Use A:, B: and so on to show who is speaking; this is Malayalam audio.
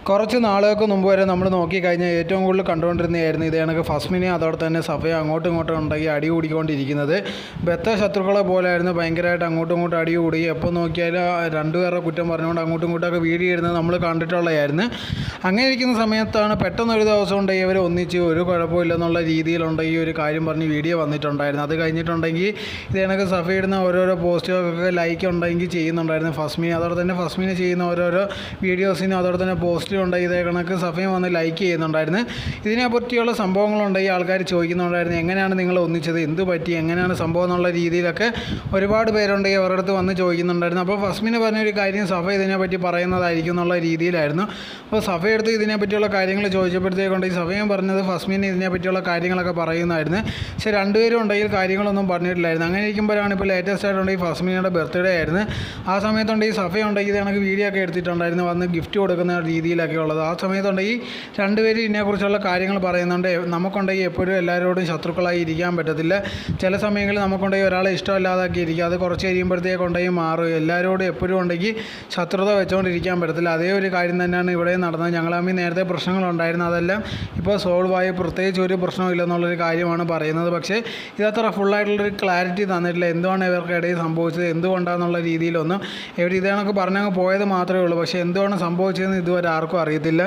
A: കുറച്ച് നാളുകൾക്ക് മുമ്പ് വരെ നമ്മൾ നോക്കിക്കഴിഞ്ഞാൽ ഏറ്റവും കൂടുതൽ കണ്ടുകൊണ്ടിരുന്നതായിരുന്നു ഇത് കണക്ക് ഫസ്മിനെ അതോടെ തന്നെ സഫയെ അങ്ങോട്ടും ഇങ്ങോട്ടും ഉണ്ടെങ്കിൽ അടി കൂടിക്കൊണ്ടിരിക്കുന്നത്. ബത്ത ശത്രുക്കളെ പോലെയായിരുന്നു, ഭയങ്കരമായിട്ട് അങ്ങോട്ടും ഇങ്ങോട്ടും അടി കൂടി. എപ്പോൾ നോക്കിയാലും രണ്ടുപേരുടെ കുറ്റം പറഞ്ഞുകൊണ്ട് അങ്ങോട്ടും ഇങ്ങോട്ടൊക്കെ വീഡിയോ ഇടുന്നത് നമ്മൾ കണ്ടിട്ടുള്ളതായിരുന്നു. അങ്ങനെ ഇരിക്കുന്ന സമയത്താണ് പെട്ടെന്നൊരു ദിവസം ഉണ്ടെങ്കിൽ ഇവർ ഒന്നിച്ച് ഒരു കുഴപ്പമില്ലെന്നുള്ള രീതിയിലുണ്ടെങ്കിൽ ഒരു കാര്യം പറഞ്ഞ് വീഡിയോ വന്നിട്ടുണ്ടായിരുന്നു. അത് കഴിഞ്ഞിട്ടുണ്ടെങ്കിൽ ഇത് കണക്ക് സഫ ഇടുന്ന ഓരോരോ പോസ്റ്റുകൾക്കൊക്കെ ലൈക്ക് ഉണ്ടെങ്കിൽ ചെയ്യുന്നുണ്ടായിരുന്നു ഫസ്മിനെ. അതോടെ തന്നെ ഫസ്മിനെ ചെയ്യുന്ന ഓരോരോ വീഡിയോസിനും അതോടെ തന്നെ പോസ്റ്റിലും ഉണ്ടെങ്കിൽ ഇതേ കണക്ക് സഫയും വന്ന് ലൈക്ക് ചെയ്യുന്നുണ്ടായിരുന്നു. ഇതിനെ പറ്റിയുള്ള സംഭവങ്ങളുണ്ടെങ്കിൽ ആൾക്കാർ ചോദിക്കുന്നുണ്ടായിരുന്നു, എങ്ങനെയാണ് നിങ്ങൾ ഒന്നിച്ചത്, എന്ത് പറ്റി, എങ്ങനെയാണ് സംഭവം എന്നുള്ള രീതിയിലൊക്കെ ഒരുപാട് പേരുണ്ടെങ്കിൽ അവരുടെ അടുത്ത് വന്ന് ചോദിക്കുന്നുണ്ടായിരുന്നു. അപ്പോൾ ഫസ്മിന് പറഞ്ഞൊരു കാര്യം സഫ ഇതിനെപ്പറ്റി പറയുന്നതായിരിക്കും എന്നുള്ള രീതിയിലായിരുന്നു. അപ്പോൾ സഫയെടുത്ത് ഇതിനെപ്പറ്റിയുള്ള കാര്യങ്ങൾ ചോദിച്ചപ്പോഴത്തേക്കുണ്ടെങ്കിൽ സഫയും പറഞ്ഞത് ഫസ്മിന് ഇതിനെപ്പറ്റിയുള്ള കാര്യങ്ങളൊക്കെ പറയുന്നതായിരുന്നു. പക്ഷേ രണ്ടുപേരും ഉണ്ടെങ്കിൽ കാര്യങ്ങളൊന്നും പറഞ്ഞിട്ടില്ലായിരുന്നു. അങ്ങനെ ഇരിക്കുമ്പോഴാണ് ഇപ്പോൾ ലേറ്റസ്റ്റ് ആയിട്ടുണ്ടെങ്കിൽ ഫസ്മിനയുടെ ബർത്ത്ഡേ ആയിരുന്നു. ആ സമയത്തുണ്ടെങ്കിൽ സഫയുണ്ടെങ്കിൽ ഇത് കണക്ക് വീഡിയോ ഒക്കെ എടുത്തിട്ടുണ്ടായിരുന്നു, വന്ന് ഗിഫ്റ്റ് കൊടുക്കുന്ന രീതിയിലൊക്കെ ഉള്ളത്. ആ സമയത്തുണ്ടെങ്കിൽ രണ്ടുപേരും ഇതിനെക്കുറിച്ചുള്ള കാര്യങ്ങൾ പറയുന്നുണ്ട്. നമുക്കുണ്ടെങ്കിൽ എപ്പോഴും എല്ലാവരോടും ശത്രുക്കളായി ഇരിക്കാൻ പറ്റത്തില്ല. ചില സമയങ്ങളിൽ നമുക്കുണ്ടെങ്കിൽ ഒരാളെ ഇഷ്ടമല്ലാതൊക്കെ ഇരിക്കും, അത് കുറച്ച് കഴിയുമ്പോഴത്തേക്കുണ്ടെങ്കിൽ മാറും. എല്ലാവരോടും എപ്പോഴും ഉണ്ടെങ്കിൽ ശത്രുത വെച്ചുകൊണ്ടിരിക്കാൻ പറ്റത്തില്ല. അതേ ഒരു കാര്യം തന്നെയാണ് ഇവിടെ നടന്നത്. ഞങ്ങൾ തമ്മിൽ നേരത്തെ പ്രശ്നങ്ങളുണ്ടായിരുന്നു, അതെല്ലാം ഇപ്പോൾ സോൾവ് ആയി, പ്രത്യേകിച്ച് ഒരു പ്രശ്നമില്ലെന്നുള്ളൊരു കാര്യമാണ് പറയുന്നത്. പക്ഷേ ഇതത്ര ഫുള്ളായിട്ടുള്ളൊരു ക്ലാരിറ്റി തന്നിട്ടില്ല, എന്തുകൊണ്ട് ഇവർക്കിടയിൽ സംഭവിച്ചത്, എന്തുകൊണ്ടാണെന്നുള്ള രീതിയിലൊന്നും ഇവർ ഇതേണൊക്കെ പറഞ്ഞങ്ങ് പോയത് മാത്രമേ ഉള്ളൂ. പക്ഷേ എന്തുകൊണ്ട് സംഭവിച്ചതെന്ന് ഇതുവരെ ആർക്കും അറിയത്തില്ല.